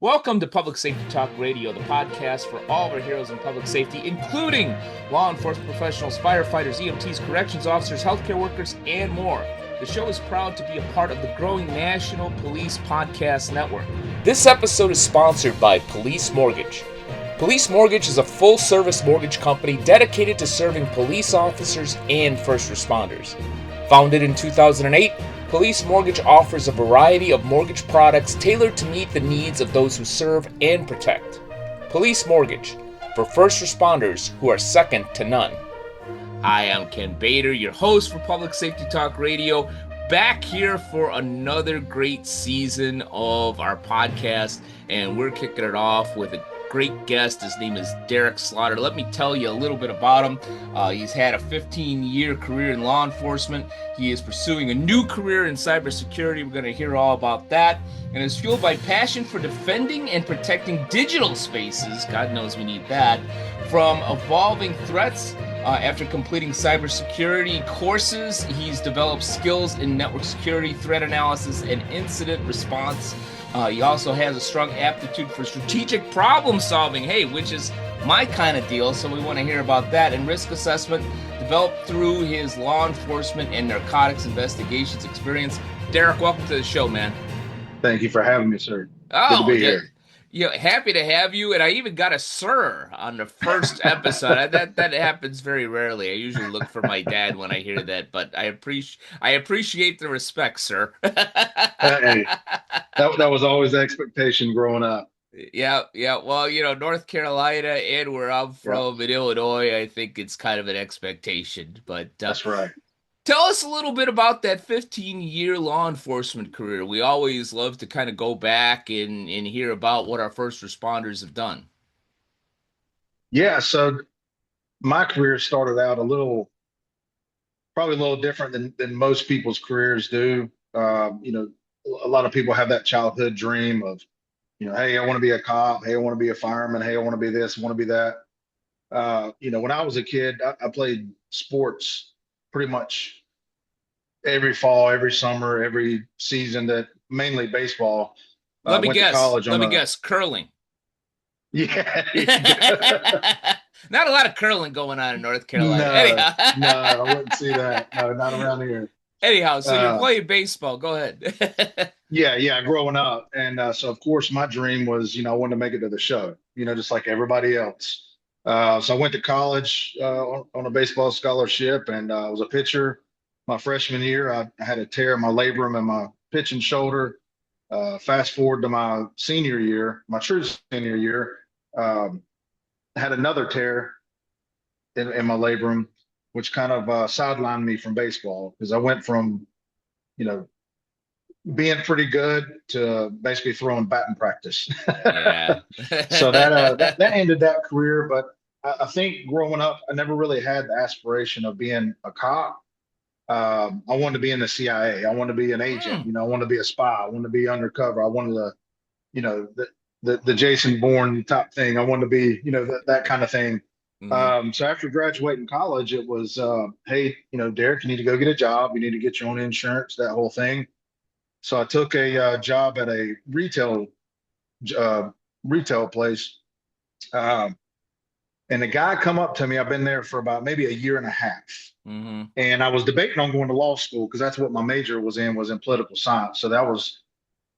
Welcome to Public Safety Talk Radio, the podcast for all of our heroes in public safety, including law enforcement professionals, firefighters, EMTs, corrections officers, healthcare workers, and more. The show is proud to be a part of the growing National Police Podcast Network. This episode is sponsored by Police Mortgage. Police Mortgage is a full-service mortgage company dedicated to serving police officers and first responders. Founded in 2008, Police Mortgage offers a variety of mortgage products tailored to meet the needs of those who serve and protect. Police Mortgage, for first responders who are second to none. Hi, I'm Ken Bader, your host for Public Safety Talk Radio, back here for another great season of our podcast, and we're kicking it off with a great guest. His name is Derek Slaughter. Let me tell you a little bit about him. He's had a 15-year career in law enforcement. He is pursuing a new career in cybersecurity. We're going to hear all about that. And is fueled by passion for defending and protecting digital spaces. God knows we need that. From evolving threats. After completing cybersecurity courses, he's developed skills in network security, threat analysis, and incident response. He also has a strong aptitude for strategic problem solving, which is my kind of deal, so we want to hear about that. And risk assessment developed through his law enforcement and narcotics investigations experience. Derek, welcome to the show, man. Thank you for having me, sir. Good to Oh, be here. happy to have you, and I even got a sir on the first episode. That happens very rarely. I usually look for my dad when I hear that, but I appreciate the respect, sir. Hey, that was always the expectation growing up. Yeah. Well, North Carolina and where I'm Yeah, from in Illinois, I think it's kind of an expectation. But that's right. tell us a little bit about that 15-year law enforcement career. We always love to kind of go back and hear about what our first responders have done. Yeah, so my career started out probably a little different than most people's careers do. A lot of people have that childhood dream of, hey, I want to be a cop. Hey, I want to be a fireman. Hey, I want to be this, I want to be that. When I was a kid, I played sports pretty much every fall, every summer, every season that mainly baseball. Let me Went to guess. college Let on me a guess. Curling. yeah. Not a lot of curling going on in North Carolina. No, Anyhow. no, I wouldn't see that. No, not around here. Anyhow, so you're Uh, playing baseball. Go ahead. yeah, growing up, and so of course my dream was, I wanted to make it to the show, just like everybody else. So I went to college on a baseball scholarship, and I was a pitcher. My freshman year, I had a tear in my labrum and my pitching shoulder. Fast forward to my senior year, my true senior year, um, had another tear in my labrum, which kind of sidelined me from baseball because I went from, you know, being pretty good to basically throwing batting practice. Yeah. So that ended that career. But I think growing up, I never really had the aspiration of being a cop. I wanted to be in the CIA. I wanted to be an agent. Hmm. I wanted to be a spy. I wanted to be undercover. I wanted to, the Jason Bourne type thing. I wanted to be, that kind of thing. Hmm. So after graduating college, it was, hey, Derek, you need to go get a job. You need to get your own insurance, that whole thing. So I took a job at a uh, retail place, um, and the guy come up to me. I've been there for about maybe a year and a half, Hmm. and I was debating on going to law school because that's what my major was in political science. So that was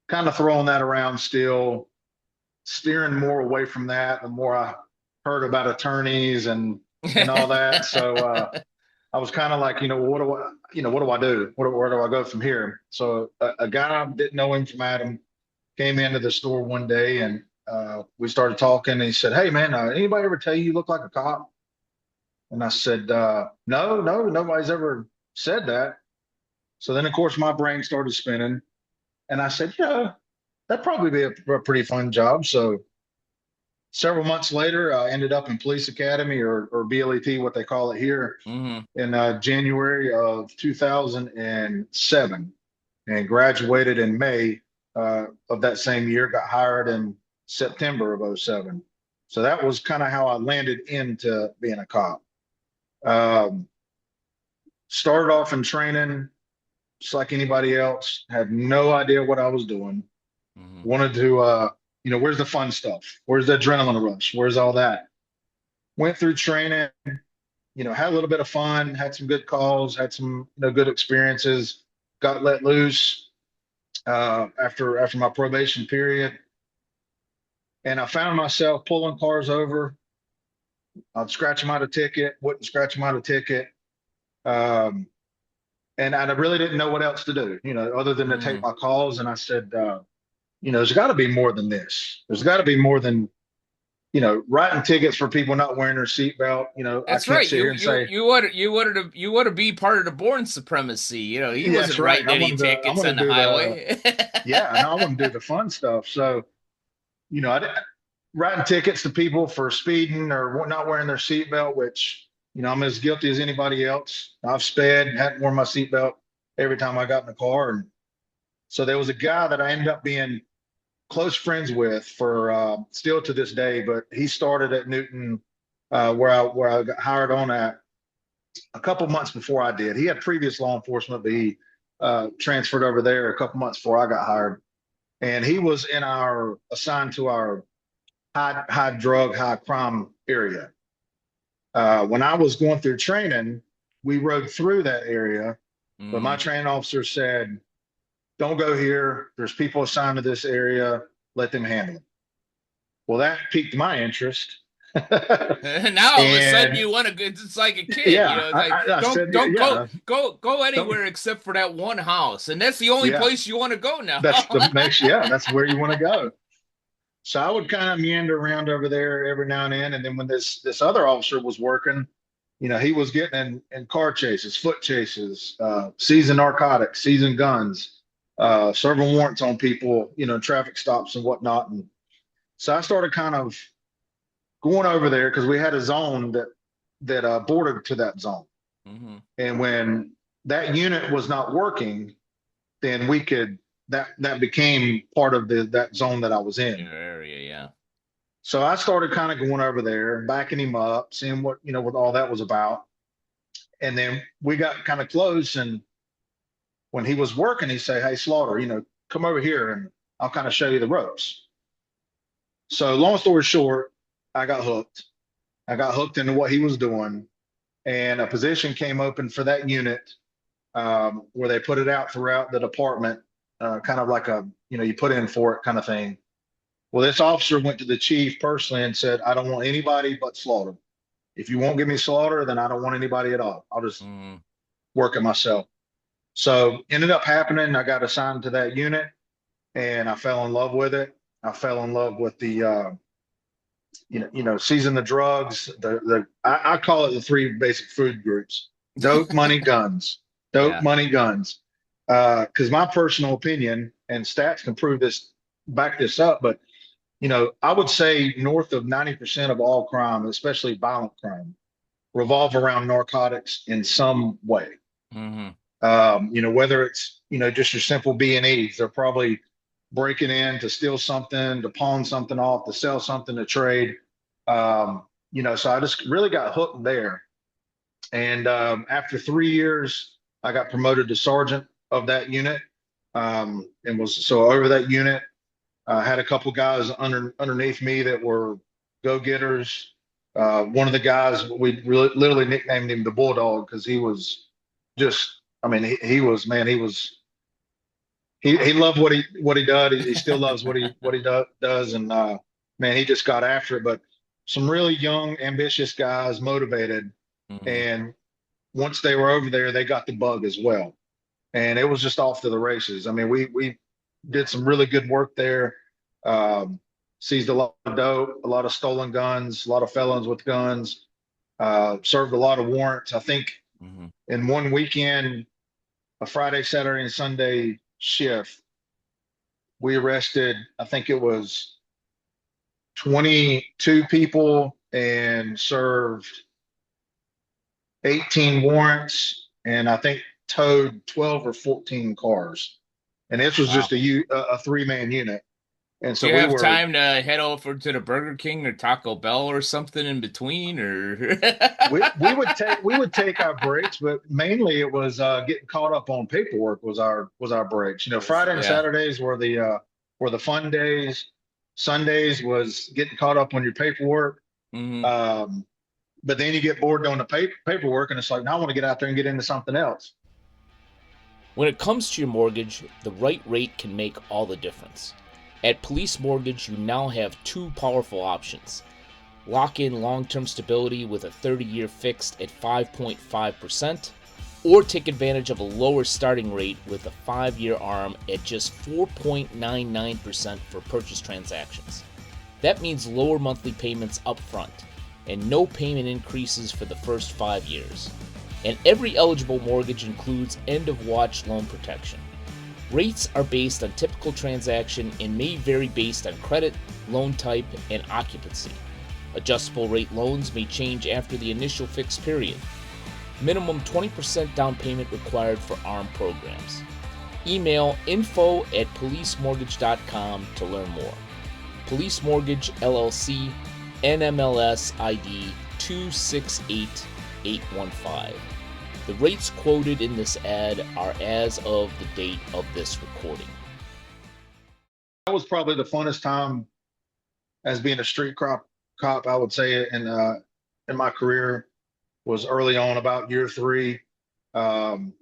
kind of throwing that around still, steering more away from that. The more I heard about attorneys and all that, so I was kind of like, what do I do? Where do I go from here? So a guy I didn't know him from Adam came into the store one day and we started talking. And he said, "Hey man, anybody ever tell you you look like a cop?" And I said, "No, nobody's ever said that." So then, of course, my brain started spinning, and I said, "Yeah, that'd probably be a pretty fun job." So several months later, I ended up in police academy or BLET, what they call it here, Hmm. in January of 2007 and graduated in May of that same year, got hired in September of '07. So that was kind of how I landed into being a cop. Um, Started off in training, just like anybody else, had no idea what I was doing. Hmm. Wanted to where's the fun stuff? Where's the adrenaline rush? Where's all that? Went through training, had a little bit of fun, had some good calls, had some, good experiences, got let loose after my probation period. And I found myself pulling cars over. I'd scratch them out a ticket, wouldn't scratch them out a ticket. Um, and I really didn't know what else to do, other than to take Mm. my calls. And I said, there's got to be more than this. There's got to be more than, writing tickets for people not wearing their seatbelt. I That's can't right. sit here and say, You wanted to be part of the born supremacy. He yeah, that's wasn't right. writing any I tickets want to on the do the, highway. yeah, no, I want to do the fun stuff. So, I didn't, writing tickets to people for speeding or not wearing their seatbelt, which, I'm as guilty as anybody else. I've sped, hadn't worn my seatbelt every time I got in the car. And so there was a guy that I ended up being close friends with for still to this day, but he started at Newton where I got hired on at a couple months before I did. He had previous law enforcement, but he transferred over there a couple months before I got hired. And he was assigned to our high drug, high crime area. When I was going through training, we rode through that area, but my Mm. training officer said, "Don't go here. There's people assigned to this area. Let them handle it." Well, that piqued my interest. Now all of a sudden And you want to. It's like a kid, yeah, It's like I said, don't yeah, go don't, anywhere except for that one house, and that's the only yeah, place you want to go now. that's where you want to go. So I would kind of meander around over there every now and then. And then when this other officer was working, he was getting in car chases, foot chases, seizing narcotics, seizing guns, serving warrants on people, traffic stops and whatnot. And so I started kind of going over there because we had a zone that bordered to that zone. Hmm. And when that unit was not working, then we could that became part of that zone that I was in. Your area, yeah. So I started kind of going over there, backing him up, seeing what all that was about. And then we got kind of close. And when he was working, he said, "Hey, Slaughter, come over here and I'll kind of show you the ropes." So long story short, I got hooked. I got hooked into what he was doing, and a position came open for that unit where they put it out throughout the department, kind of like you put in for it kind of thing. Well, this officer went to the chief personally and said, "I don't want anybody but Slaughter. If you won't give me Slaughter, then I don't want anybody at all. I'll just Mm. work it myself." So ended up happening. I got assigned to that unit, and I fell in love with it. I fell in love with the seizing the drugs. I call it the three basic food groups: dope, money, guns. Dope, Yeah. money, guns. Because my personal opinion, and stats can prove this, back this up, but I would say north of 90% of all crime, especially violent crime, revolve around narcotics in some way. Hmm. Whether it's, just your simple B&Es, they're probably breaking in to steal something, to pawn something off, to sell something, to trade. So I just really got hooked there. And after 3 years, I got promoted to sergeant of that unit. And was so over that unit. I had a couple guys underneath me that were go-getters. One of the guys, we really, literally nicknamed him the Bulldog because he was just, I mean, he was, man, he loved what he does. He still loves what he does, and man, he just got after it. But some really young, ambitious guys, motivated, Hmm. and once they were over there, they got the bug as well, and it was just off to the races. I mean, we did some really good work there. Um, Seized a lot of dope, a lot of stolen guns, a lot of felons with guns. Served a lot of warrants. I think Hmm. in one weekend, a Friday, Saturday, and Sunday shift, we arrested, I think it was 22 people and served 18 warrants, and I think towed 12 or 14 cars. And this was Wow. just a three-man unit. And Do so you we have were time to head over to the Burger King or Taco Bell or something in between, or? we would take our breaks, but mainly it was getting caught up on paperwork was our breaks. Friday and Yeah. Saturdays were the fun days. Sundays was getting caught up on your paperwork. Hmm. Um, but then you get bored doing the paperwork, and it's like, now I want to get out there and get into something else. When it comes to your mortgage, the right rate can make all the difference. At Police Mortgage, you now have two powerful options. Lock in long-term stability with a 30-year fixed at 5.5%, or take advantage of a lower starting rate with a 5-year ARM at just 4.99% for purchase transactions. That means lower monthly payments up front and no payment increases for the first 5 years. And every eligible mortgage includes end-of-watch loan protection. Rates are based on typical transaction and may vary based on credit, loan type, and occupancy. Adjustable rate loans may change after the initial fixed period. Minimum 20% down payment required for ARM programs. Email info@policemortgage.com to learn more. Police Mortgage LLC, NMLS ID 268815. The rates quoted in this ad are as of the date of this recording. That was probably the funnest time as being a street cop, I would say, in my career was early on, about year three. After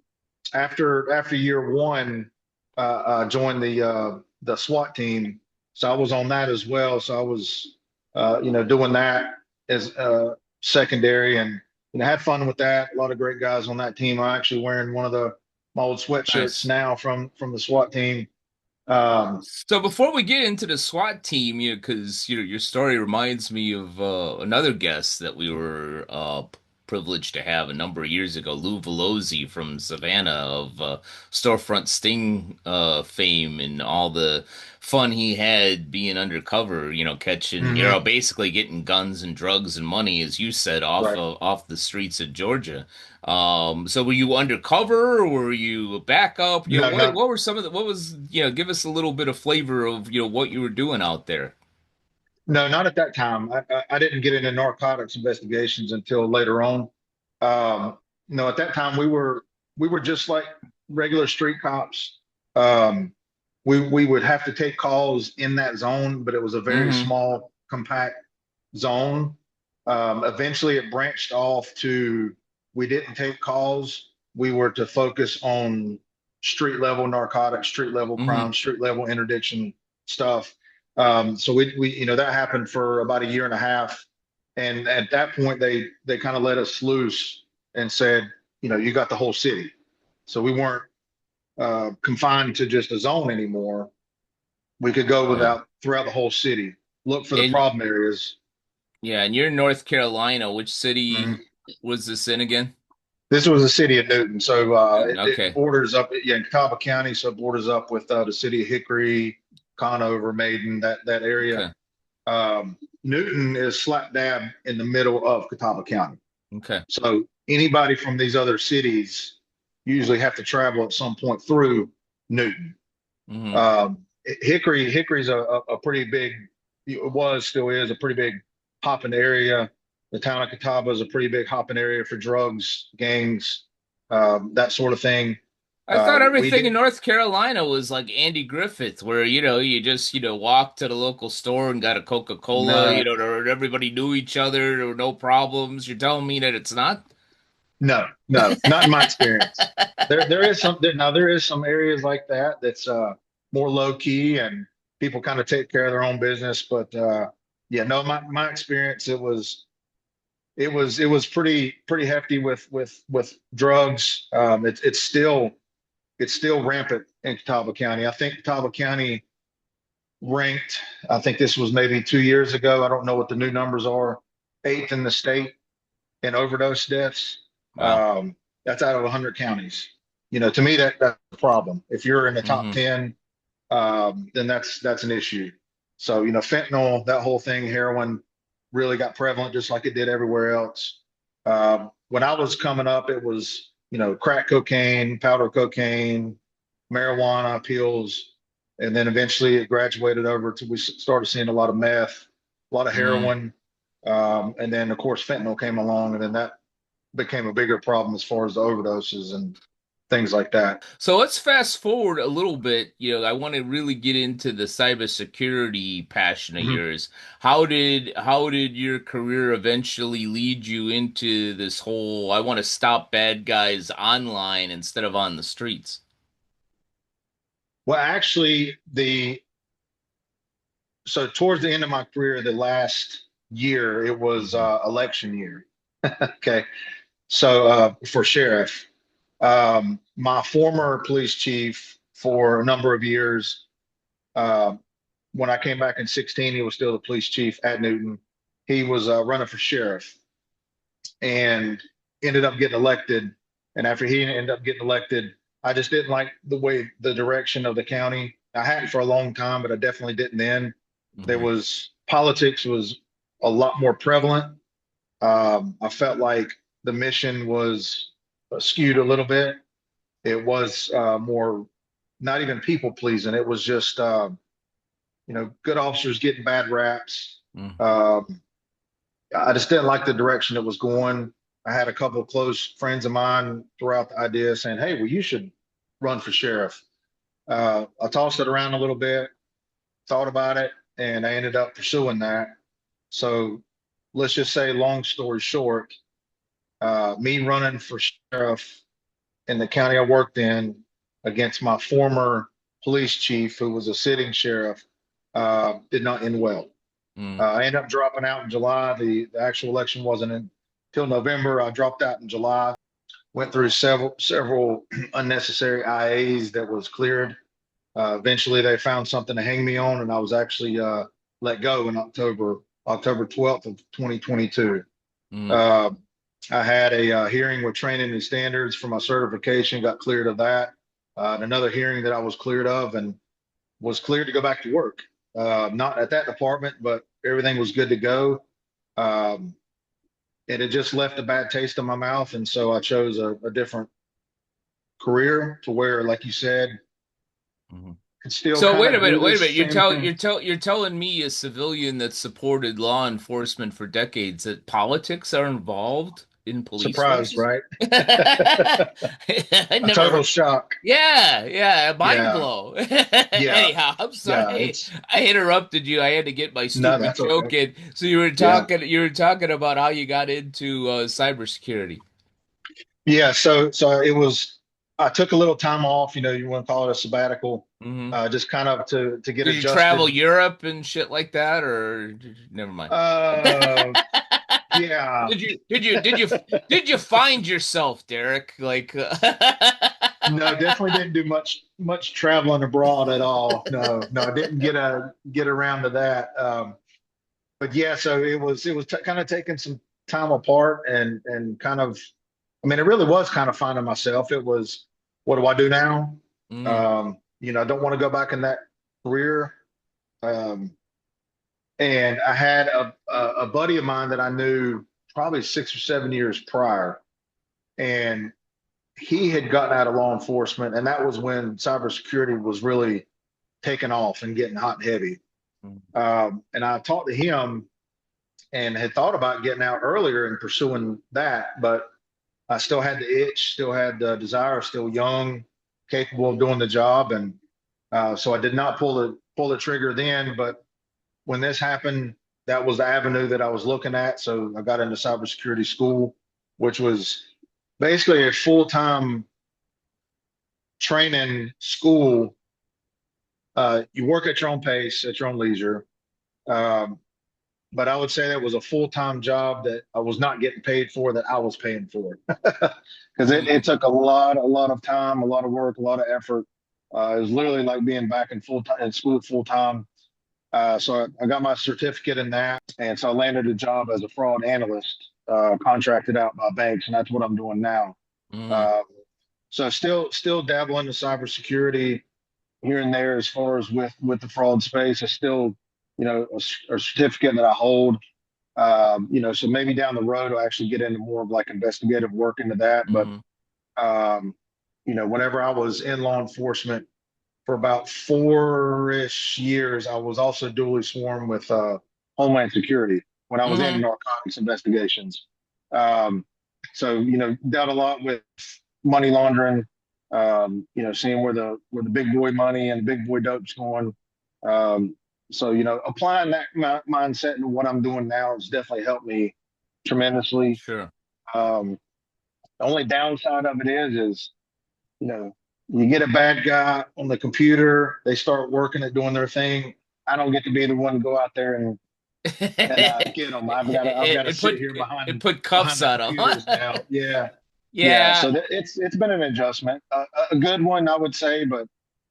year one, joined the SWAT team, so I was on that as well. So I was, doing that as secondary, and had fun with that. A lot of great guys on that team. I'm actually wearing one of my old sweatshirts Nice. now from the SWAT team. Um, So before we get into the SWAT team, because your story reminds me of another guest that we were privileged to have a number of years ago, Lou Velozzi from Savannah of Storefront Sting fame and all the fun he had being undercover, catching, mhm, basically getting guns and drugs and money, as you said, right. off the streets of Georgia. So were you undercover or were you a backup? No, no, What were some of what was, give us a little bit of flavor of, what you were doing out there. no, not at that time. I didn't get into narcotics investigations until later on. No, at that time we were just like regular street cops. Um, we would have to take calls in that zone, but it was a very Mm-hmm. small, compact zone. Eventually, it branched off to we didn't take calls. We were to focus on street level narcotics, street level Mm-hmm. crime, street level interdiction stuff. So we that happened for about a year and a half, and at that point they kind of let us loose and said, you got the whole city. So we weren't confined to just a zone anymore. We could go Yeah. without throughout the whole city, look for the And problem areas. yeah, and you're in North Carolina. Which city Mhm. was this in again? This was the city of Newton, so Newton. it Okay. borders up, yeah, in Catawba County, so it borders up with the city of Hickory, Conover, Maiden, that area. Okay. Newton is slap dab in the middle of Catawba County. Okay. So anybody from these other cities usually have to travel at some point through Newton. Mm-hmm. Hickory's a pretty big, it was, still is a pretty big hopping area. The town of Catawba is a pretty big hopping area for drugs, gangs, that sort of thing. I thought We everything in did, North Carolina was like Andy Griffith, where you just walked to the local store and got a Coca-Cola. no, Everybody knew each other. There were no problems. You're telling me that it's not? no, not in my experience. There is some areas like that that's more low key and people kind of take care of their own business. But yeah, no, my experience, it was pretty hefty with drugs. It's still rampant in Catawba County. I think Catawba County ranked, I think this was maybe 2 years ago. I don't know what the new numbers are. Eighth in the state in overdose deaths. Wow. Um, that's out of 100 counties. To me, that's a problem. If you're in the top Mm-hmm. 10, then that's an issue. So, fentanyl, that whole thing, heroin really got prevalent just like it did everywhere else. When I was coming up, it was, crack cocaine, powder cocaine, marijuana, pills, and then eventually it graduated over to we started seeing a lot of meth, a lot of Mm-hmm. heroin, and then of course fentanyl came along, and then that became a bigger problem as far as the overdoses. And things like that. So let's fast forward a little bit. I want to really get into the cybersecurity passion of Mhm. yours. How did your career eventually lead you into this whole I want to stop bad guys online instead of on the streets? Well, actually, so towards the end of my career, the last year, it was Hmm. election year. Okay. So for sheriff, my former police chief for a number of years, uh, when I came back in 16, he was still the police chief at Newton. He was running for sheriff and ended up getting elected. And after he ended up getting elected, I just didn't like the direction of the county. I hadn't for a long time, but I definitely didn't then. There Hmm. was politics was a lot more prevalent. I felt like the mission was skewed a little bit. It was more not even people pleasing. It was just good officers getting bad raps. Hmm. Um, I just didn't like the direction it was going. I had a couple of close friends of mine throughout the idea saying, "Hey, well, you should run for sheriff." I tossed it around a little bit, thought about it, and I ended up pursuing that. So let's just say, long story short, me running for sheriff in the county I worked in against my former police chief, who was a sitting sheriff, did not end well. I ended up dropping out in July. The actual election wasn't until November. I dropped out in July. Went through several unnecessary IAs that was cleared. Eventually, they found something to hang me on, and I was actually let go in October 12th of 2022. Hmm. Uh, I had a hearing with training and standards for my certification, got cleared of that. And another hearing that I was cleared of and was cleared to go back to work. Not at that department, but everything was good to go. Um, and it just left a bad taste in my mouth. And so I chose a different career to where, like you said, Hmm. could still So kind wait a of do minute, wait a this minute. You're same tell thing. you're tell you're telling me, a civilian that supported law enforcement for decades, that politics are involved in police Surprised, forces? right? I A total never. shock. Yeah, yeah, mind Yeah, blow. yeah, Anyhow, I'm yeah. sorry. It's I interrupted you. I had to get my no, stupid that's okay. joke in. So you were Yeah. talking about how you got into cybersecurity. Yeah, so it was. I took a little time off. You want to call it a sabbatical, Hmm. just kind of to get Did you travel adjusted. Europe and shit like that, or never mind? Uh, yeah. Did you find yourself, Derek? Like, No, definitely didn't do much traveling abroad at all. No, no, I didn't get around to that. But yeah, so it was kind of taking some time apart and kind of. I mean, it really was kind of finding myself. It was, what do I do now? mm, I don't want to go back in that career. Um, and I had a buddy of mine that I knew probably 6 or 7 years prior, and he had gotten out of law enforcement, and that was when cybersecurity was really taking off and getting hot and heavy. mm, And I talked to him and had thought about getting out earlier and pursuing that, but I still had the itch, still had the desire, still young, capable of doing the job, and so I did not pull the trigger then. But when this happened, that was the avenue that I was looking at. So I got into cybersecurity school, which was basically a full-time training school. You work at your own pace, at your own leisure. Um, but I would say that was a full-time job that I was not getting paid for, that I was paying for, because it mm, took a lot of time, a lot of work, a lot of effort. It was literally like being back in full time in school full time. So I got my certificate in that, and so I landed a job as a fraud analyst, contracted out by banks, and that's what I'm doing now. mm, Uh, so still dabbling in cybersecurity here and there as far as with the fraud space. I still, a certificate that I hold. So maybe down the road I'll actually get into more of like investigative work into that. But mm, um, whenever I was in law enforcement for about 4-ish years, I was also dually sworn with Homeland Security when I was in mm. narcotics investigations. Um, so dealt a lot with money laundering, Seeing where the big boy money and big boy dope's going. So, applying that mindset into what I'm doing now has definitely helped me tremendously. Sure. Um, the only downside of it is, you know, you get a bad guy on the computer, they start working at doing their thing. I don't get to be the one to go out there and get them. I've got to it sit put here it put cuffs behind the on them. computers now. Yeah, yeah. Yeah. So it's been an adjustment, a good one, I would say, but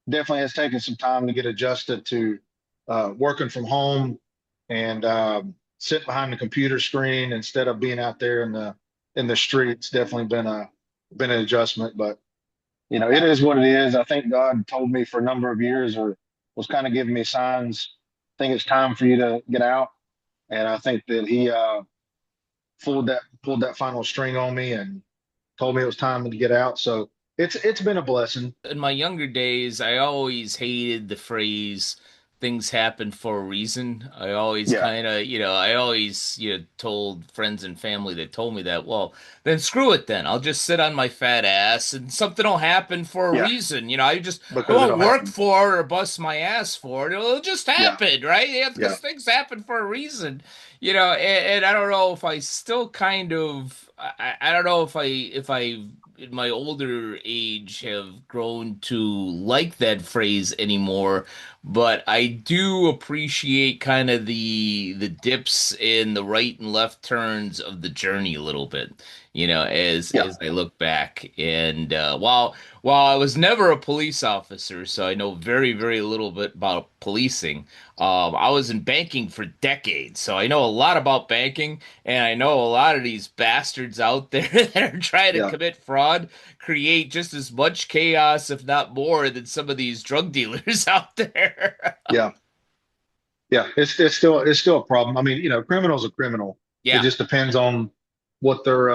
definitely has taken some time to get adjusted to working from home and sit behind the computer screen instead of being out there in the streets. Definitely been an adjustment, but it is what it is. I think God told me for a number of years, or was kind of giving me signs. I think it's time for you to get out, and I think that He pulled that final string on me and told me it was time to get out. So it's been a blessing. In my younger days, I always hated the phrase "things happen for a reason." I always Yeah, kind of, I always, told friends and family that told me that, well, then screw it then. I'll just sit on my fat ass and something will happen for a yeah, reason. I because won't it'll work happen. for it or bust my ass for it. It'll just Yeah, happen, right? Yeah, yeah, because things happen for a reason. And I don't know if I still kind of, I don't know if I in my older age have grown to like that phrase anymore, but I do appreciate kind of the dips and the right and left turns of the journey a little bit, yeah, as I look back. And while I was never a police officer, so I know very, very little bit about policing. I was in banking for decades, so I know a lot about banking, and I know a lot of these bastards out there that are trying to yeah, commit fraud create just as much chaos, if not more, than some of these drug dealers out there. yeah, yeah. It's still a problem. I mean, criminal's a criminal. It Yeah. just depends on what their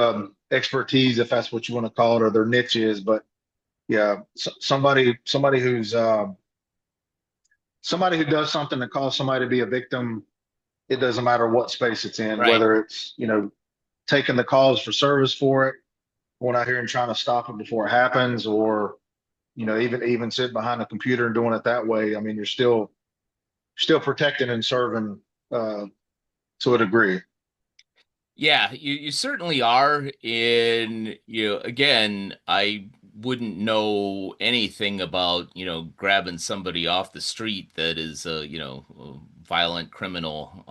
expertise, if that's what you want to call it, or their niche is. But yeah, somebody who does something to cause somebody to be a victim, it doesn't matter what space it's in, Right. whether it's, taking the calls for service for it, going out here and trying to stop it before it happens, or, even sit behind a computer and doing it that way. I mean, you're still protecting and serving uh, to a degree. Yeah, you certainly are. In again, I wouldn't know anything about, grabbing somebody off the street that is a violent criminal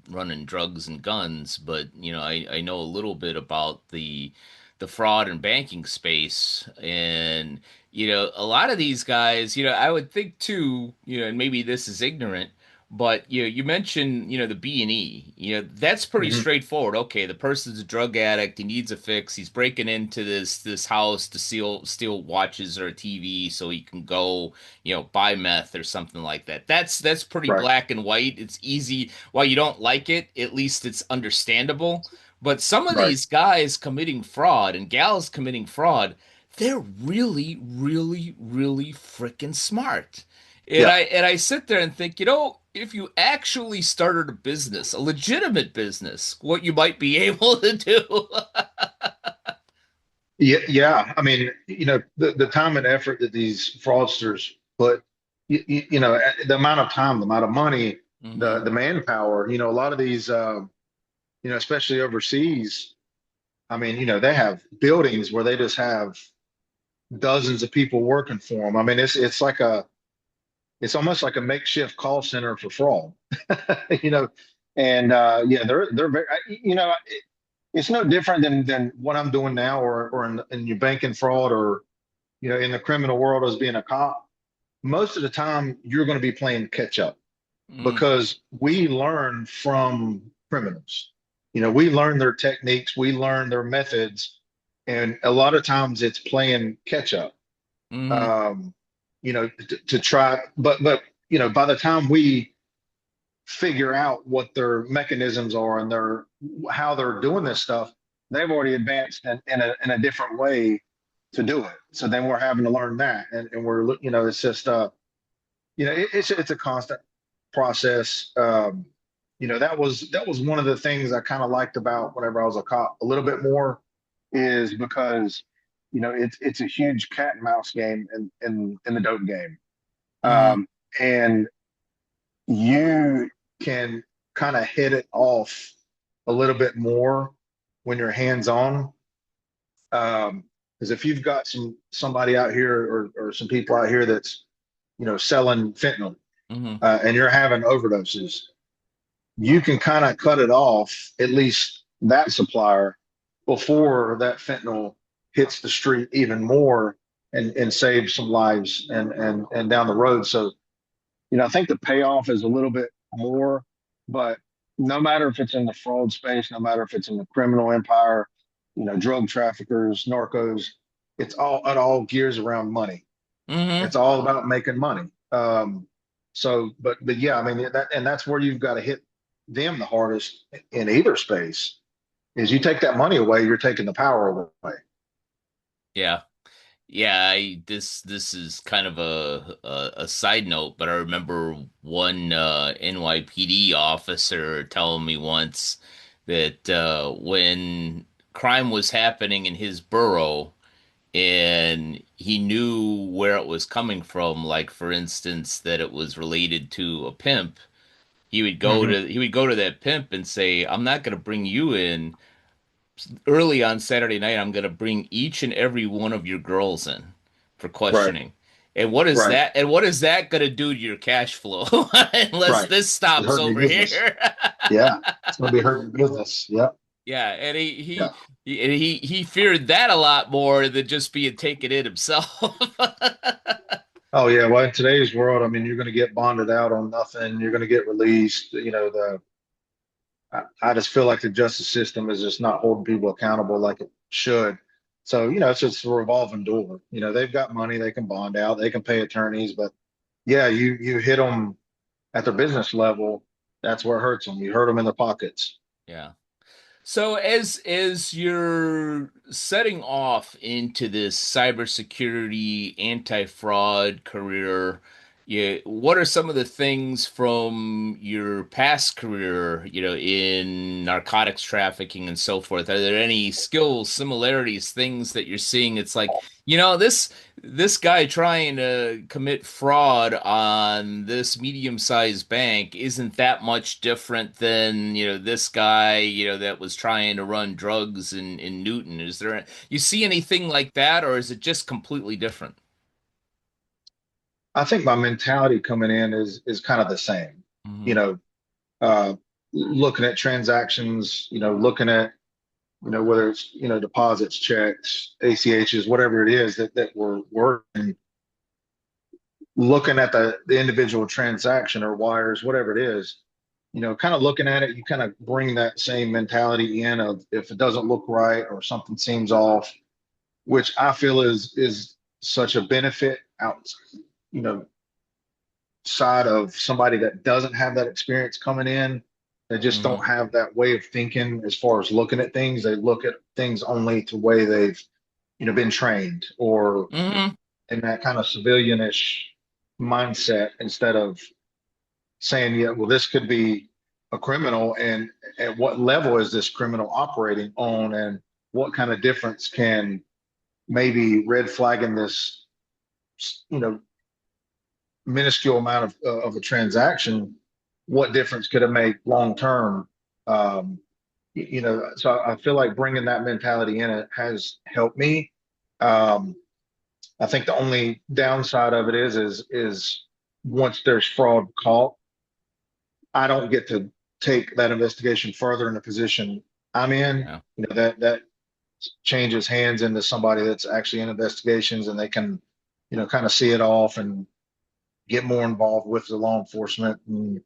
running drugs and guns, but I know a little bit about the fraud and banking space. And a lot of these guys, I would think too, and maybe this is ignorant, but you mentioned the B&E. That's pretty Hmm. straightforward. Okay, the person's a drug addict. He needs a fix. He's breaking into this house to steal watches or a TV so he can go buy meth or something like that. That's pretty Right. black and white. It's easy. While you don't like it, at least it's understandable. But some of Right. these guys committing fraud and gals committing fraud, they're really, really, really freaking smart. And Yeah. I sit there and think, if you actually started a business, a legitimate business, what you might be able to do. Yeah. Yeah. I mean, the time and effort that these fraudsters put, the amount of time, the amount of money, the Hmm. manpower, a lot of these, especially overseas, I mean, they have buildings where they just have dozens of people working for them. I mean, it's almost like a makeshift call center for fraud, you know. And yeah, they're very, it's no different than what I'm doing now, or in your banking fraud, or in the criminal world as being a cop. Most of the time, you're going to be playing catch up Mm, because we learn from criminals. We learn their techniques, we learn their methods, and a lot of times it's playing catch up. hmm. Um, to try, but by the time we figure out what their mechanisms are and their how they're doing this stuff, they've already advanced in a different way to do it. So then we're having to learn that, and we're it's just it's a constant process. That was one of the things I kind of liked about whenever I was a cop a little bit more, is because it's a huge cat and mouse game in the dope game. Mm-hmm. And you can kind of hit it off a little bit more when you're hands on. Because if you've got somebody out here or some people out here that's selling fentanyl, Mm-hmm. and you're having overdoses, you can kind of cut it off, at least that supplier, before that fentanyl hits the street even more and save some lives and down the road. So, I think the payoff is a little bit more, but no matter if it's in the fraud space, no matter if it's in the criminal empire, drug traffickers, narcos, it all gears around money. Mm-hmm. It's all about making money. But yeah, I mean that's where you've got to hit them the hardest in either space. Is you take that money away, you're taking the power away. Yeah. Yeah, this is kind of a side note, but I remember one NYPD officer telling me once that when crime was happening in his borough and he knew where it was coming from, like for instance that it was related to a pimp, Hmm. he would go to that pimp and say, "I'm not going to bring you in early on Saturday night. I'm going to bring each and every one of your girls in for Right, questioning." And what is right, that? And what is that going to do to your cash flow unless right. this It's stops hurting your over business. here? Yeah, it's going to be hurting your business. Yep. Yeah, and Yeah. he feared that a lot more than just being taken in himself. Oh yeah. Well, in today's world, I mean, you're going to get bonded out on nothing. You're going to get released. I just feel like the justice system is just not holding people accountable like it should. So, it's just a revolving door. They've got money, they can bond out, they can pay attorneys, but yeah, you hit them at their business level, that's where it hurts them. You hurt them in their pockets. Yeah. So as you're setting off into this cybersecurity anti-fraud career, what are some of the things from your past career, in narcotics trafficking and so forth? Are there any skill similarities, things that you're seeing? It's like, this guy trying to commit fraud on this medium-sized bank isn't that much different than, this guy, that was trying to run drugs in Newton. You see anything like that, or is it just completely different? I think my mentality coming in is kind of the same. You Hmm. know, uh, looking at transactions, looking at whether it's deposits, checks, ACHs, whatever it is that we're working, looking at the individual transaction or wires, whatever it is, kind of looking at it, you kind of bring that same mentality in of if it doesn't look right or something seems off, which I feel is such a benefit out, you know, side of somebody that doesn't have that experience coming in. They just Hmm. don't have that way of thinking as far as looking at things. They look at things only to the way they've, been trained or Hmm. in that kind of civilianish mindset instead of saying, yeah, well, this could be a criminal, and at what level is this criminal operating on, and what kind of difference can maybe red flagging this, you know, minuscule amount of a transaction, what difference could it make long term? Um, so I feel like bringing that mentality in it has helped me. Um, I think the only downside of it is once there's fraud caught, I don't get to take that investigation further in the position I'm in. Yeah. That changes hands into somebody that's actually in investigations, and they can, kind of see it off and get more involved with the law enforcement. And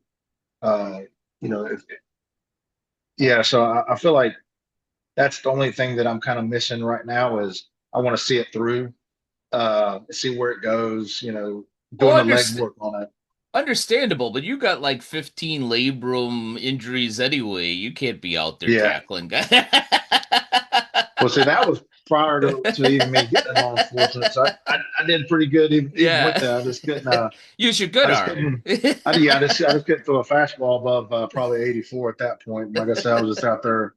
uh, if, yeah, so I feel like that's the only thing that I'm kind of missing right now is I want to see it through, see where it goes. Well, Doing the legwork on it. understandable, but you got like 15 labrum injuries anyway. You can't be out there Yeah. tackling guys. Well, see, that was prior to even me getting in law enforcement. So I did pretty good even with Yeah. that. I just couldn't. Use your I good just arm. couldn't. I just couldn't throw a fastball above probably 84 at that point. Like I said, I was just out there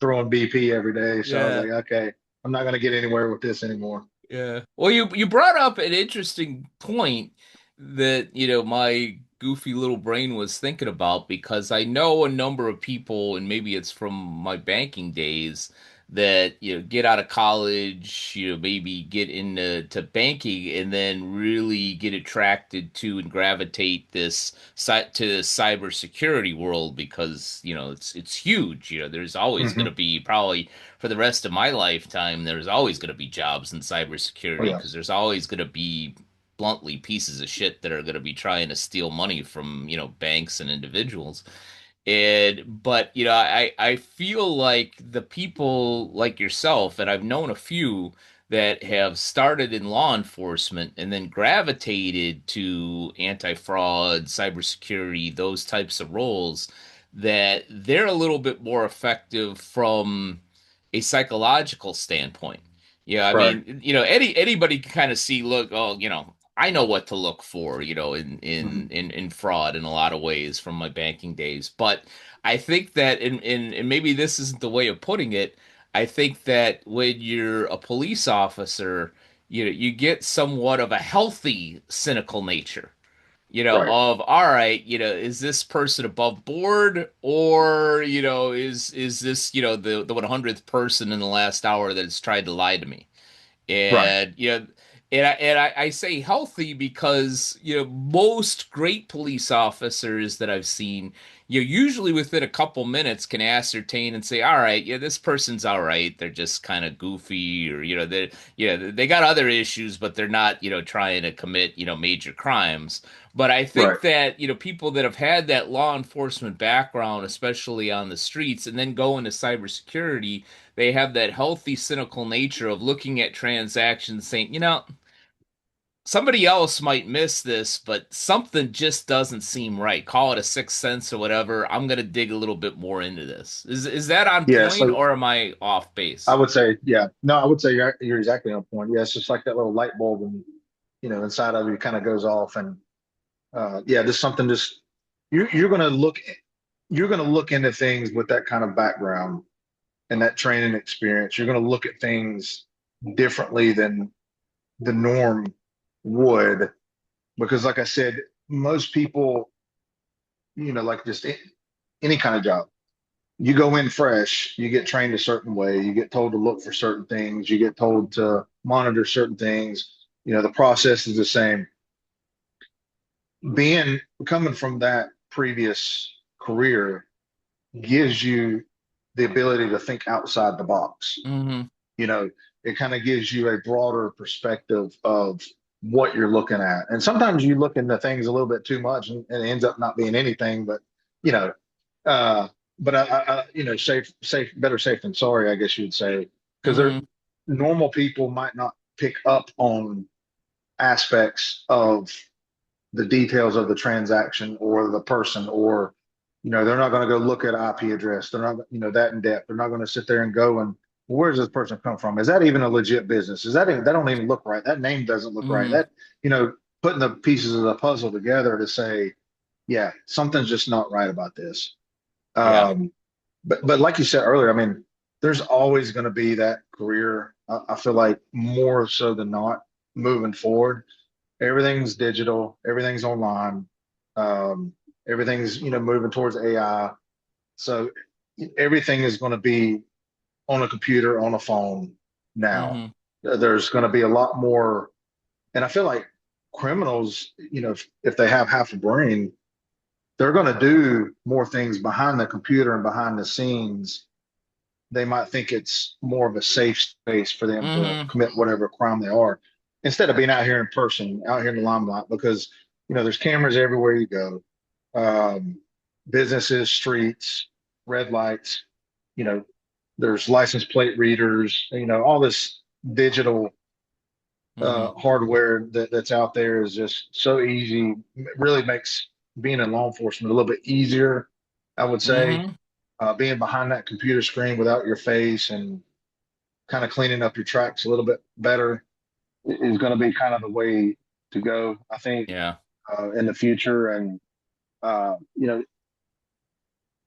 throwing BP every day. So I was Yeah. like, okay. I'm not going to get anywhere with this anymore. Yeah. Well, you brought up an interesting point that, my goofy little brain was thinking about because I know a number of people, and maybe it's from my banking days, that, get out of college, maybe get into banking and then really get attracted to and gravitate to the cybersecurity world because, it's huge. There's always going to Hmm. be probably for the rest of my lifetime, there's always going to be jobs in Oh, cybersecurity yeah. because there's always going to be bluntly pieces of shit that are going to be trying to steal money from, banks and individuals. But I feel like the people like yourself, and I've known a few that have started in law enforcement and then gravitated to anti-fraud, cybersecurity, those types of roles, that they're a little bit more effective from a psychological standpoint. Yeah, I Right. mean, anybody can kind of see, look, oh, I know what to look for, Hmm. in fraud in a lot of ways from my banking days. But I think that and maybe this isn't the way of putting it. I think that when you're a police officer, you get somewhat of a healthy cynical nature, Right. of all right, is this person above board or, is this, the 100th person in the last hour that has tried to lie to me? Right. And I say healthy because most great police officers that I've seen, usually within a couple minutes can ascertain and say, all right, yeah, this person's all right. They're just kind of goofy, or they got other issues, but they're not trying to commit major crimes. But I Right. think that people that have had that law enforcement background, especially on the streets, and then go into cybersecurity, they have that healthy cynical nature of looking at transactions saying, somebody else might miss this, but something just doesn't seem right. Call it a sixth sense or whatever. I'm going to dig a little bit more into this. Is that on Yeah. point So or am I off I base? would say, yeah, no, I would say you're exactly on point. Yeah, it's just like that little light bulb, and inside of you kind of goes off, and yeah, just something. Just you're gonna look into things with that kind of background and that training experience. You're gonna look at things differently than the norm would, because, like I said, most people, like just any kind of job, you go in fresh, you get trained a certain way, you get told to look for certain things, you get told to monitor certain things. The process is the same. Being coming from that previous career gives you the ability to think outside the box. Hmm. You know, it kind of gives you a broader perspective of what you're looking at. And sometimes you look into things a little bit too much, and it ends up not being anything, but you know, uh, better safe than sorry, I guess you'd say, because they're Hmm. normal people might not pick up on aspects of the details of the transaction or the person, or they're not going to go look at IP address. They're not, that in depth. They're not going to sit there and go and, well, where does this person come from? Is that even a legit business? Is that even, that don't even look right? That name doesn't look right. Hmm. That, putting the pieces of the puzzle together to say, yeah, something's just not right about this. Yeah. Um, but like you said earlier, I mean, there's always going to be that career. I feel like more so than not moving forward, everything's digital, everything's online, um, everything's moving towards AI. So everything is going to be on a computer, on a phone now. Hmm. There's going to be a lot more, and I feel like criminals, if they have half a brain, they're going to do more things behind the computer and behind the scenes. They might think it's more of a safe space for them to Hmm. commit whatever crime they are, instead of being out here in person, out here in the limelight, because there's cameras everywhere you go, um, businesses, streets, red lights, you know, there's license plate readers, all this digital Hmm. hardware that's out there is just so easy. It really makes being in law enforcement a little bit easier, I would say. Hmm. Being behind that computer screen without your face and kind of cleaning up your tracks a little bit better is going to be kind of the way to go, I think, Yeah. in the future. And uh, you know,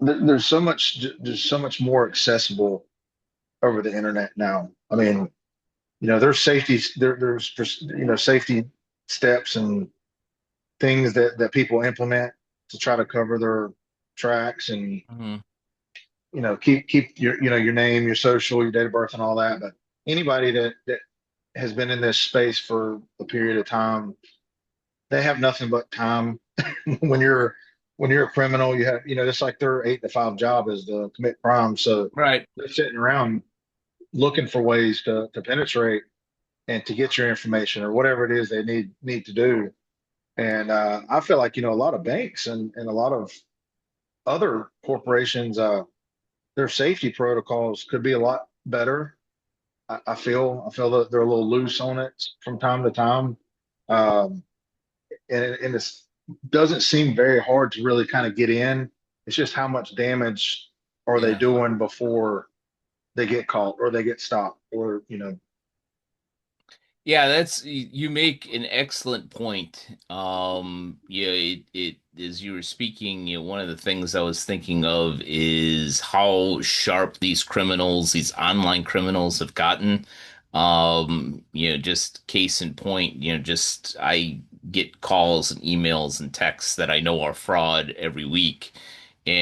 there's so much more accessible over the internet now. I mean, there's safety, there's safety steps and things that people implement to try to cover their tracks and Mhm. keep your name, your social, your date of birth, and all that. But anybody that has been in this space for a period of time, they have nothing but time. when you're when you're a criminal, you have it's like their 8 to 5 job is to commit crime. So Right. they're sitting around looking for ways to penetrate and to get your information or whatever it is they need to do. And I feel like a lot of banks and a lot of other corporations, their safety protocols could be a lot better. I feel that they're a little loose on it from time to time, um, and it doesn't seem very hard to really kind of get in. It's just how much damage are they Yeah. doing before they get caught or they get stopped or Yeah, you make an excellent point. Yeah, it as you were speaking, one of the things I was thinking of is how sharp these criminals, these online criminals have gotten. Just case in point, just I get calls and emails and texts that I know are fraud every week.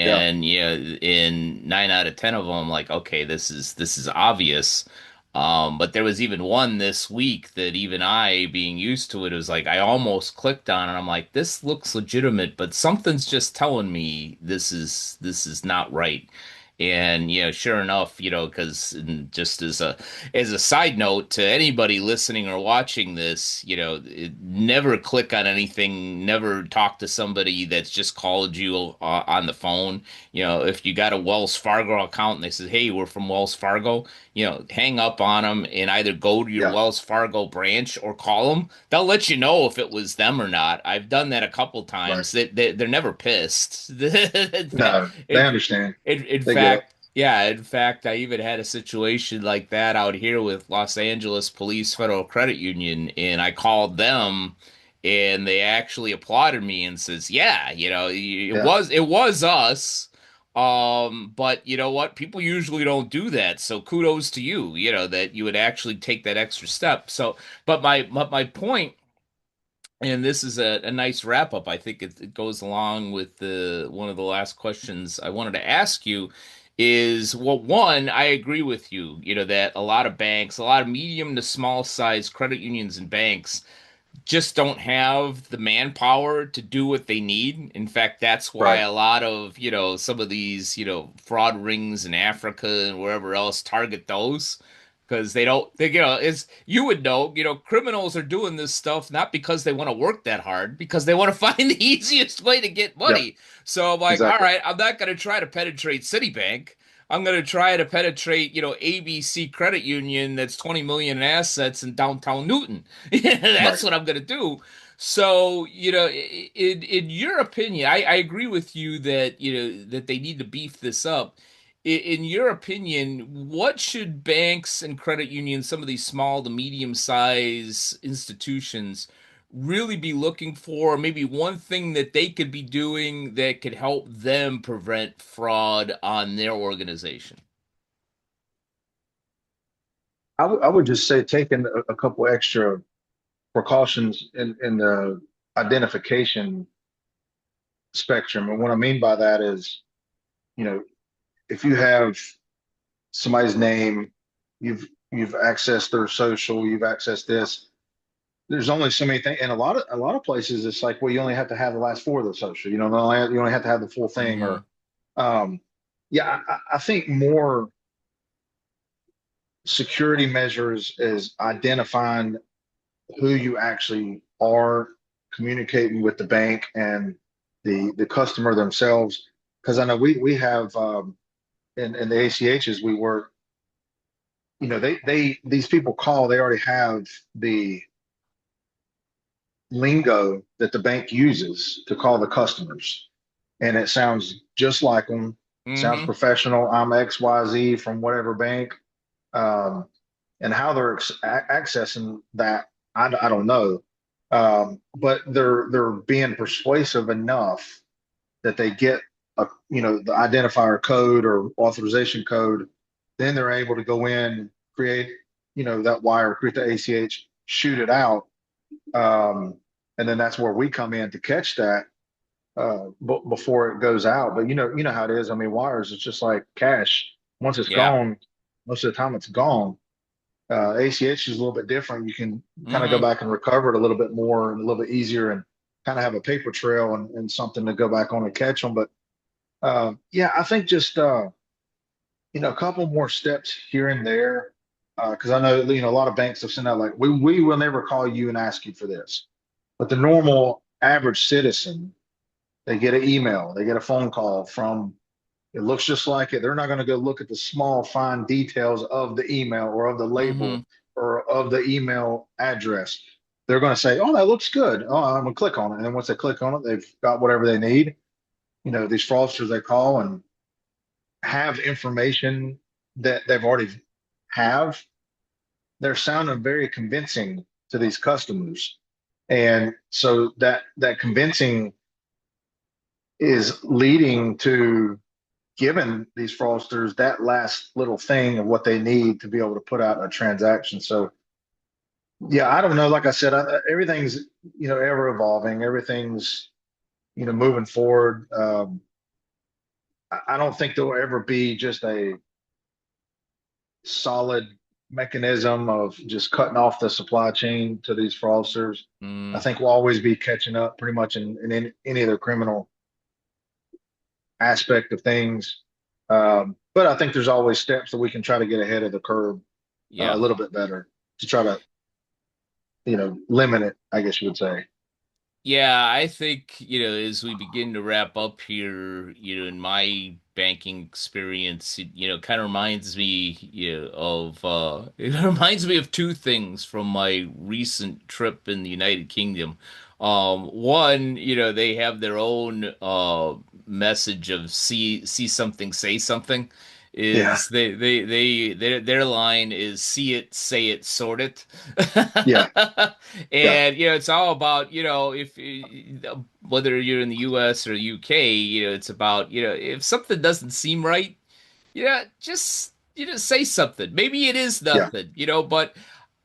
yeah, And in 9 out of 10 of them, I'm like, okay, this is obvious. But there was even one this week that even I, being used to it, was like I almost clicked on it. I'm like, this looks legitimate, but something's just telling me this is not right. And sure enough, because just as a side note to anybody listening or watching this, never click on anything, never talk to somebody that's just called you on the phone. If you got a Wells Fargo account and they say, "Hey, we're from Wells Fargo," hang up on them and either go to your yeah, Wells Fargo branch or call them. They'll let you know if it was them or not. I've done that a couple right. times. They're never pissed. In fact, No, they understand. in They get it. fact, yeah, in fact, I even had a situation like that out here with Los Angeles Police Federal Credit Union, and I called them, and they actually applauded me and says, "Yeah, it Yeah, was us." But you know what? People usually don't do that. So kudos to you, that you would actually take that extra step. So, but my point, and this is a nice wrap up. I think it goes along with the one of the last questions I wanted to ask you is, well, one, I agree with you, that a lot of banks, a lot of medium to small size credit unions and banks just don't have the manpower to do what they need. In fact, that's why right. a lot of, some of these, fraud rings in Africa and wherever else target those because they don't, they, it's, you would know, criminals are doing this stuff not because they want to work that hard, because they want to find the easiest way to get Yeah, money. So I'm like, all exactly. right, I'm not going to try to penetrate Citibank. I'm going to try to penetrate, ABC Credit Union that's 20 million in assets in downtown Newton. Right. That's what I'm going to do. So, in your opinion, I agree with you that, that they need to beef this up. In your opinion, what should banks and credit unions, some of these small to medium size institutions, really be looking for? Maybe one thing that they could be doing that could help them prevent fraud on their organization. I would just say taking a couple extra precautions in the identification spectrum. And what I mean by that is, you know, if you have somebody's name, you've accessed their social, you've accessed this. There's only so many things, and a lot of places it's like, well, you only have to have the last four of the social. You only have to have the full thing. Hmm. Or, um, yeah, I think more security measures is identifying who you actually are, communicating with the bank and the customer themselves. Because I know we have in the ACHs we work, they these people call, they already have the lingo that the bank uses to call the customers, and it sounds just like them. Sounds Hmm. professional. I'm XYZ from whatever bank. Um, and how they're accessing that, I don't know. But they're being persuasive enough that they get the identifier code or authorization code, then they're able to go in, create, that wire, create the ACH, shoot it out. Um, and then that's where we come in to catch that before it goes out. But you know how it is. I mean, wires, it's just like cash. Once it's Yeah. gone, most of the time it's gone. ACH is a little bit different. You can kind of go Hmm. back and recover it a little bit more and a little bit easier and kind of have a paper trail and something to go back on and catch them. But yeah, I think just a couple more steps here and there. Because I know a lot of banks have sent out like we will never call you and ask you for this, but the normal average citizen, they get an email, they get a phone call from, it looks just like it. They're not going to go look at the small fine details of the email or of the Hmm. label or of the email address. They're going to say, "Oh, that looks good. Oh, I'm going to click on it." And then once they click on it, they've got whatever they need. These fraudsters, they call and have information that they've already have. They're sounding very convincing to these customers. And so that convincing is leading to giving these fraudsters that last little thing of what they need to be able to put out a transaction. So yeah, I don't know. Like I said, everything's ever evolving. Everything's moving forward. I don't think there'll ever be just a solid mechanism of just cutting off the supply chain to these fraudsters. I Mm. think we'll always be catching up pretty much in any of the criminal aspect of things. But I think there's always steps that we can try to get ahead of the curve a Yeah. little bit better to try to, limit it, I guess you would say. Yeah, I think, as we begin to wrap up here, in my banking experience, it kind of reminds me, of it reminds me of two things from my recent trip in the United Kingdom. One, they have their own message of see something, say something. Yeah, Is their line is see it, say it, sort it. yeah, yeah, And it's all about, if whether you're in the US or UK, it's about, if something doesn't seem right, just say something. Maybe it is yeah, nothing, but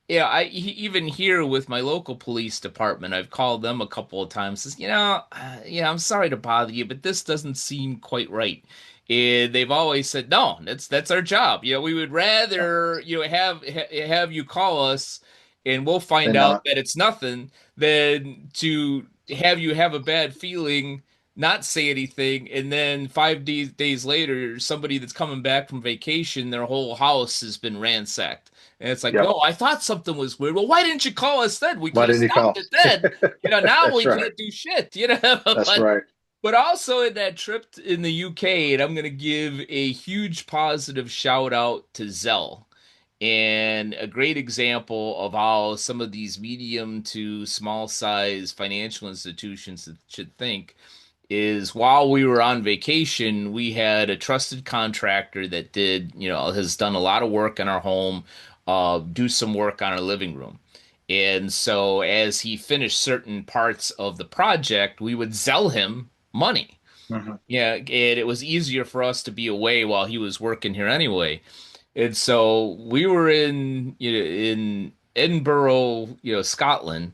yeah, even here with my local police department, I've called them a couple of times. Says, I'm sorry to bother you, but this doesn't seem quite right. And they've always said, no, that's our job. We would yeah. rather have you call us, and we'll find They're out not. that it's nothing, than to have you have a bad feeling, not say anything, and then 5 days later, somebody that's coming back from vacation, their whole house has been ransacked. And it's like, Yep. no, I thought something was weird. Well, why didn't you call us then? We Why could have didn't you stopped call? it then. Now That's we right. can't do shit. That's But right. also in that trip in the UK, and I'm going to give a huge positive shout out to Zelle. And a great example of how some of these medium to small size financial institutions should think is while we were on vacation, we had a trusted contractor that has done a lot of work in our home, do some work on our living room. And so as he finished certain parts of the project, we would sell him money. Mhm. Yeah, and it was easier for us to be away while he was working here anyway. And so we were in Edinburgh, Scotland,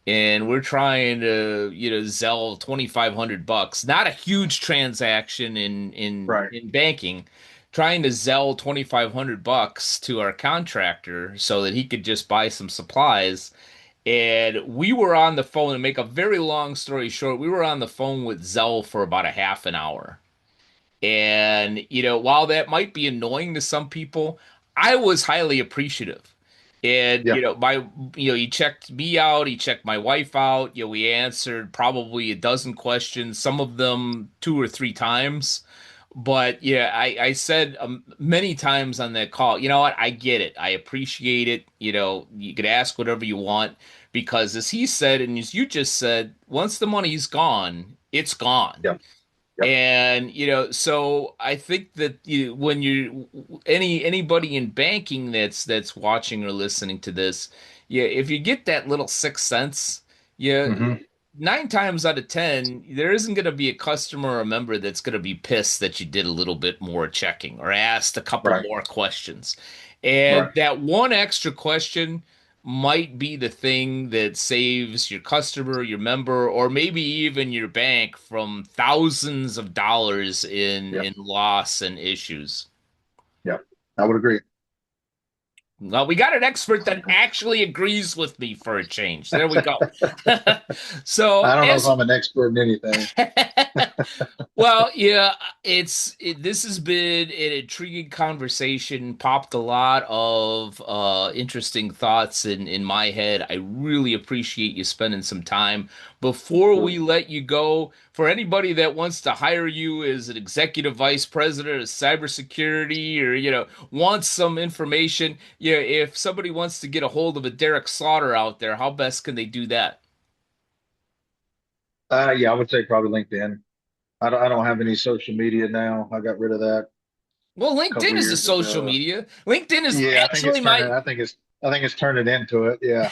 and we're trying to, sell 2,500 bucks. Not a huge transaction Right. in banking. Trying to sell 2,500 bucks to our contractor so that he could just buy some supplies. And we were on the phone, to make a very long story short, we were on the phone with Zell for about a half an hour. And, while that might be annoying to some people, I was highly appreciative. And, Yeah. he checked me out, he checked my wife out. We answered probably a dozen questions, some of them two or three times. But yeah, I said many times on that call, you know what? I get it. I appreciate it. You could ask whatever you want because, as he said, and as you just said, once the money's gone, it's gone. Yep. Yep. And so I think that when you anybody in banking that's watching or listening to this, yeah, if you get that little sixth sense, yeah, Hmm. 9 times out of 10, there isn't going to be a customer or a member that's going to be pissed that you did a little bit more checking or asked a couple Right. more questions. And Right. that one extra question might be the thing that saves your customer, your member, or maybe even your bank from thousands of dollars Yeah. in loss and issues. Yeah. I would agree. Well, we got an expert that actually agrees with me for a change. There we go. So, I don't know if as I'm an expert in anything. well, yeah, this has been an intriguing conversation, popped a lot of interesting thoughts in my head. I really appreciate you spending some time. Before we let you go, for anybody that wants to hire you as an executive vice president of cybersecurity or, wants some information, if somebody wants to get a hold of a Derek Slaughter out there, how best can they do that? Yeah, I would say probably LinkedIn. I don't have any social media now. I got rid of that Well, a couple LinkedIn is a years social ago. media. LinkedIn is Yeah, actually my I think it's turned it into it. Yeah.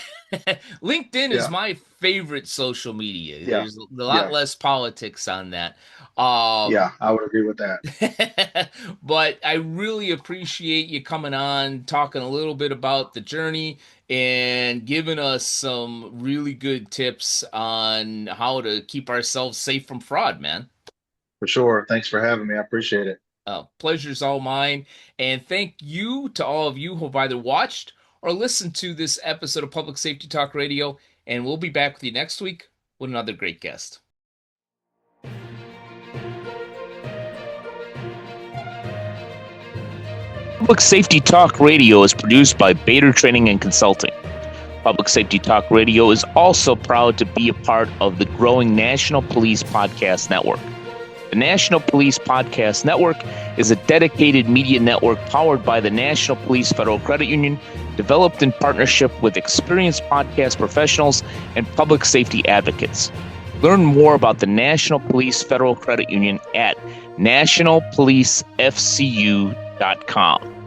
LinkedIn is Yeah. my favorite social media. Yeah. There's a lot Yeah. less politics on that. Um, Yeah. I would agree with that. but I really appreciate you coming on, talking a little bit about the journey and giving us some really good tips on how to keep ourselves safe from fraud, man. For sure. Thanks for having me. I appreciate it. Pleasure's all mine. And thank you to all of you who have either watched or listened to this episode of Public Safety Talk Radio. And we'll be back with you next week with another great guest. Public Safety Talk Radio is produced by Bader Training and Consulting. Public Safety Talk Radio is also proud to be a part of the growing National Police Podcast Network. The National Police Podcast Network is a dedicated media network powered by the National Police Federal Credit Union, developed in partnership with experienced podcast professionals and public safety advocates. Learn more about the National Police Federal Credit Union at nationalpolicefcu.com.